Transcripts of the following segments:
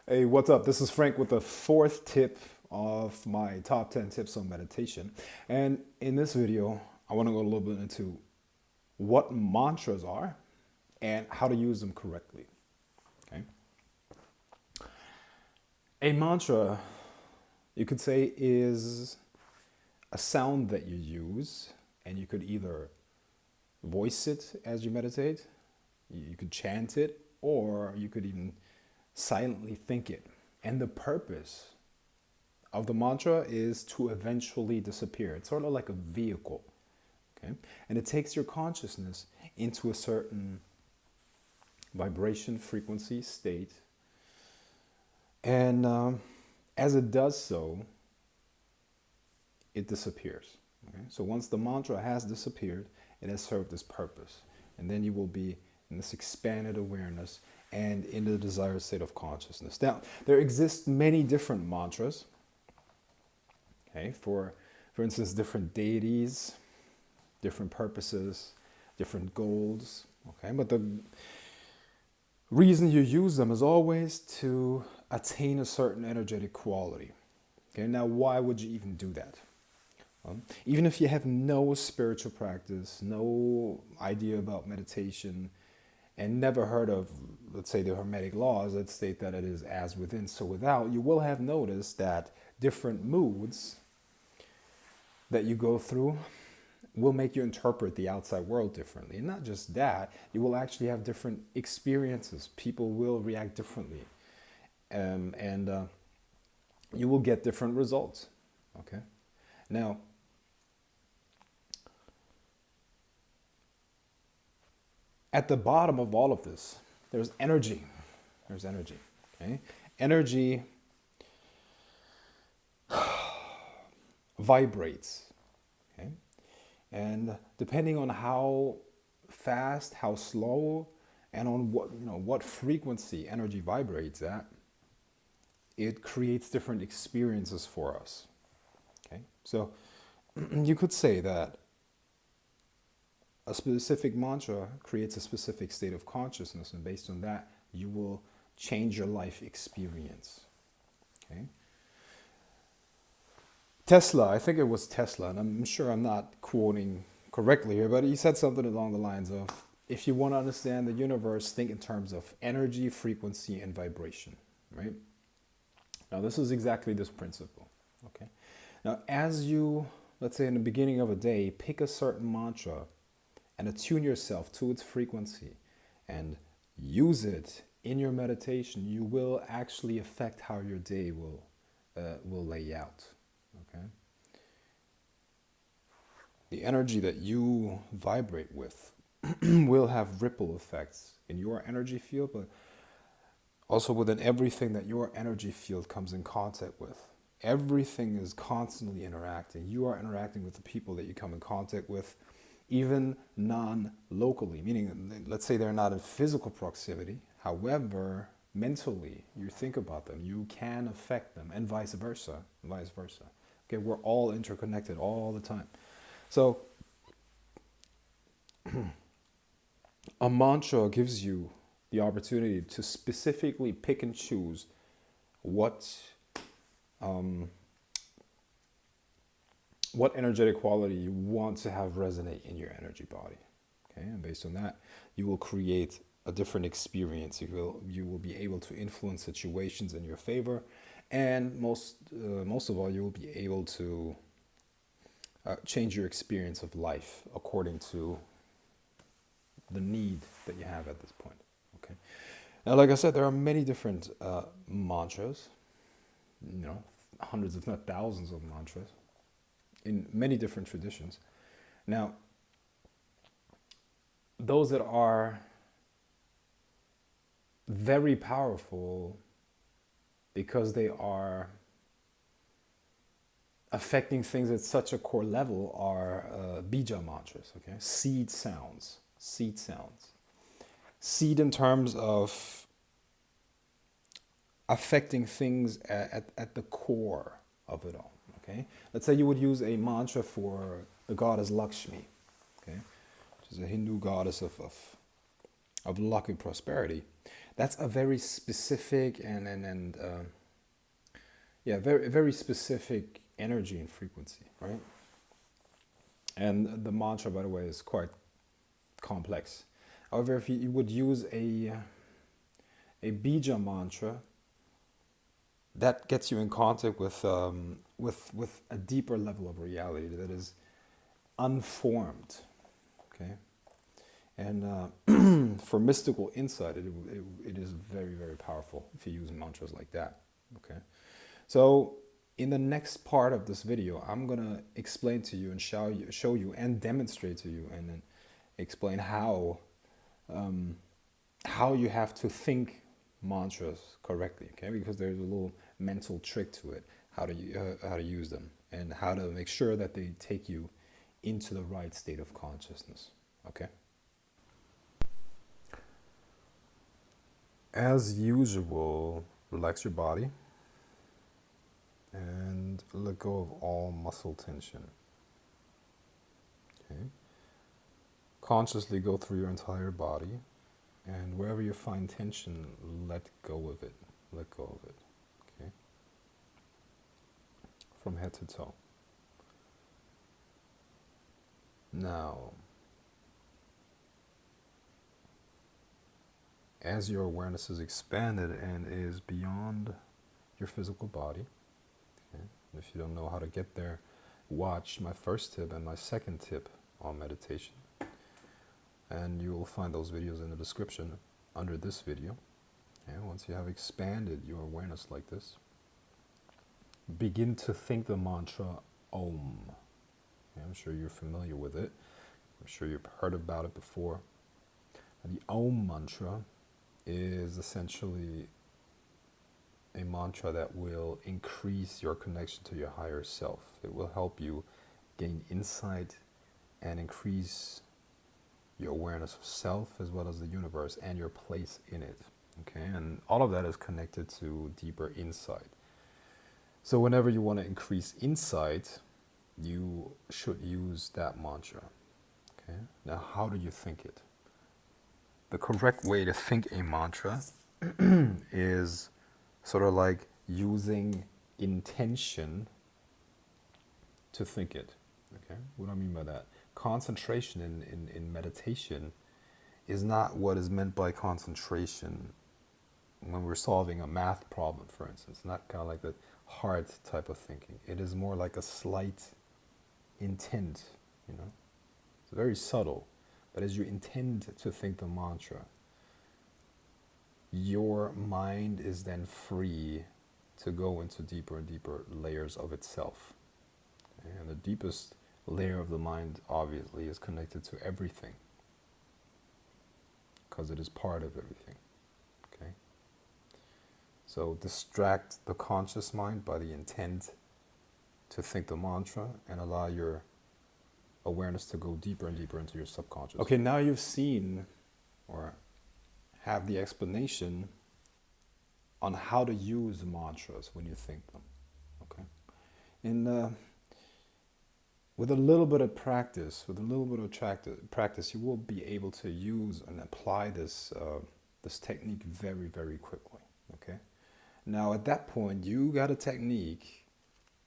Hey, what's up? This is Frank with the fourth tip of my top 10 tips on meditation. And in this video, I want to go a little bit into what mantras are and how to use them correctly. Okay. A mantra, you could say, is a sound that you use, and you could either voice it as you meditate, you could chant it, or you could even silently think it. And the purpose of the mantra is to eventually disappear. It's sort of like a vehicle, okay? And it takes your consciousness into a certain vibration, frequency, state. And as it does so, it disappears. Okay? So once the mantra has disappeared, it has served its purpose. And then you will be in this expanded awareness and in the desired state of consciousness. Now, there exist many different mantras. Okay, for instance, different deities, different purposes, different goals. Okay, but the reason you use them is always to attain a certain energetic quality. Okay, now why would you even do that? Even if you have no spiritual practice, no idea about meditation, and never heard of, let's say, the Hermetic laws that state that it is as within, so without, you will have noticed that different moods that you go through will make you interpret the outside world differently. And not just that, you will actually have different experiences. People will react differently. And you will get different results. Okay? Now, at the bottom of all of this, there's energy. There's energy. Okay? Energy vibrates. Okay? And depending on how fast, how slow, and on what frequency energy vibrates at, it creates different experiences for us. Okay? So you could say that a specific mantra creates a specific state of consciousness, and based on that, you will change your life experience. Okay? Tesla, I think it was Tesla, and I'm sure I'm not quoting correctly here, but he said something along the lines of, if you want to understand the universe, think in terms of energy, frequency, and vibration, right? Now, this is exactly this principle, okay? Now, as you, let's say in the beginning of a day, pick a certain mantra and attune yourself to its frequency and use it in your meditation, you will actually affect how your day will lay out. Okay. The energy that you vibrate with will have ripple effects in your energy field, but also within everything that your energy field comes in contact with. Everything is constantly interacting. You are interacting with the people that you come in contact with, even non-locally, meaning, let's say they're not in physical proximity. However, mentally, you think about them, you can affect them, and vice versa, vice versa. Okay, we're all interconnected all the time. So a mantra gives you the opportunity to specifically pick and choose what energetic quality you want to have resonate in your energy body. Okay, and based on that, you will create a different experience. You will be able to influence situations in your favor, and most of all, you will be able to change your experience of life according to the need that you have at this point. Okay. Now, like I said, there are many different mantras. Hundreds, if not thousands, of mantras in many different traditions. Now, those that are very powerful because they are affecting things at such a core level are bija mantras, okay? Seed sounds. Seed in terms of affecting things at the core of it all, okay? Let's say you would use a mantra for the goddess Lakshmi, okay? Which is a Hindu goddess of luck and prosperity. That's a very specific yeah, very very specific energy and frequency, right? And the mantra, by the way, is quite complex. However, if you would use a bija mantra, that gets you in contact with a deeper level of reality that is unformed. Okay, and for mystical insight, it is very very powerful if you use mantras like that. Okay, so in the next part of this video, I'm gonna explain to you and show you and demonstrate to you and then explain how you have to think mantras correctly. Okay, because there's a little mental trick to it, how to use them and how to make sure that they take you into the right state of consciousness. Okay. As usual, relax your body and let go of all muscle tension. Okay. Consciously go through your entire body, and wherever you find tension, let go of it. Let go of it. Okay. From head to toe. Now, as your awareness is expanded and is beyond your physical body, okay, if you don't know how to get there, watch my first tip and my second tip on meditation. And you will find those videos in the description under this video. And once you have expanded your awareness like this, begin to think the mantra Om. Okay, I'm sure you're familiar with it. I'm sure you've heard about it before. And the Om mantra is essentially a mantra that will increase your connection to your higher self. It will help you gain insight and increase your awareness of self as well as the universe and your place in it. Okay, and all of that is connected to deeper insight. So whenever you want to increase insight, you should use that mantra. Okay, now how do you think it? The correct way to think a mantra is sort of like using intention to think it. Okay, what do I mean by that? Concentration in meditation is not what is meant by concentration when we're solving a math problem, for instance. Not kind of like the hard type of thinking. It is more like a slight intent, you know. It's very subtle, but as you intend to think the mantra, your mind is then free to go into deeper and deeper layers of itself. Okay? And the deepest layer of the mind, obviously, is connected to everything, because it is part of everything. Okay? So distract the conscious mind by the intent to think the mantra and allow your awareness to go deeper and deeper into your subconscious. Okay, now you've seen or have the explanation on how to use mantras when you think them. Okay, and with a little bit of practice, you will be able to use and apply this this technique very, very quickly. Okay, now at that point, you got a technique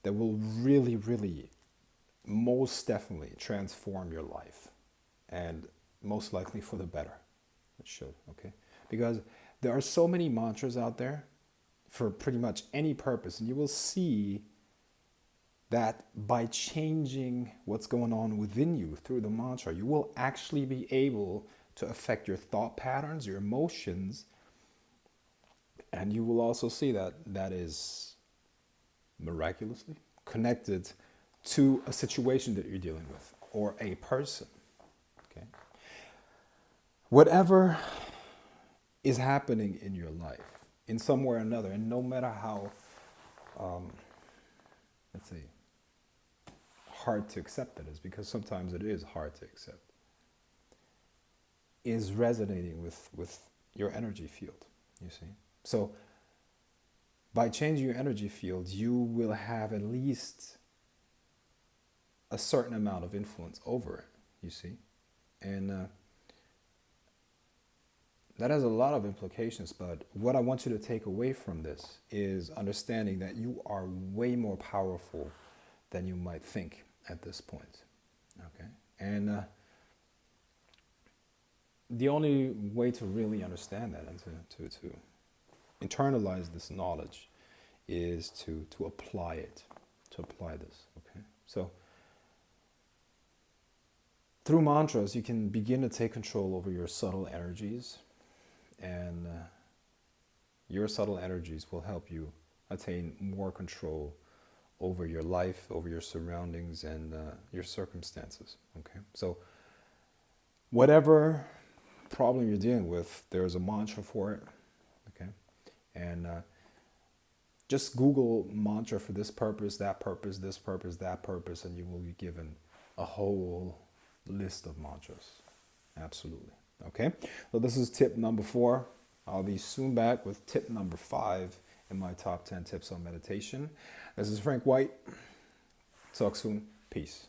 that will really, really, most definitely transform your life, and most likely for the better. It should. Okay, because there are so many mantras out there for pretty much any purpose, and you will see that by changing what's going on within you through the mantra, you will actually be able to affect your thought patterns, your emotions, and you will also see that that is miraculously connected to a situation that you're dealing with or a person. Okay, whatever is happening in your life in some way or another, and no matter how let's say hard to accept that is, because sometimes it is hard to accept, is resonating with your energy field, you see. So by changing your energy field, you will have at least a certain amount of influence over it, you see. And that has a lot of implications, but what I want you to take away from this is understanding that you are way more powerful than you might think at this point. Okay? And the only way to really understand that and to internalize this knowledge is to apply it, to apply this. Okay? So through mantras, you can begin to take control over your subtle energies, and your subtle energies will help you attain more control over your life, over your surroundings, and your circumstances. Okay, so whatever problem you're dealing with, there's a mantra for it. Okay, and just Google mantra for this purpose, that purpose, this purpose, that purpose, and you will be given a whole list of mantras. Absolutely. Okay, so this is tip number 4. I'll be soon back with tip number 5 in my top 10 tips on meditation. This is Frank White. Talk soon. Peace.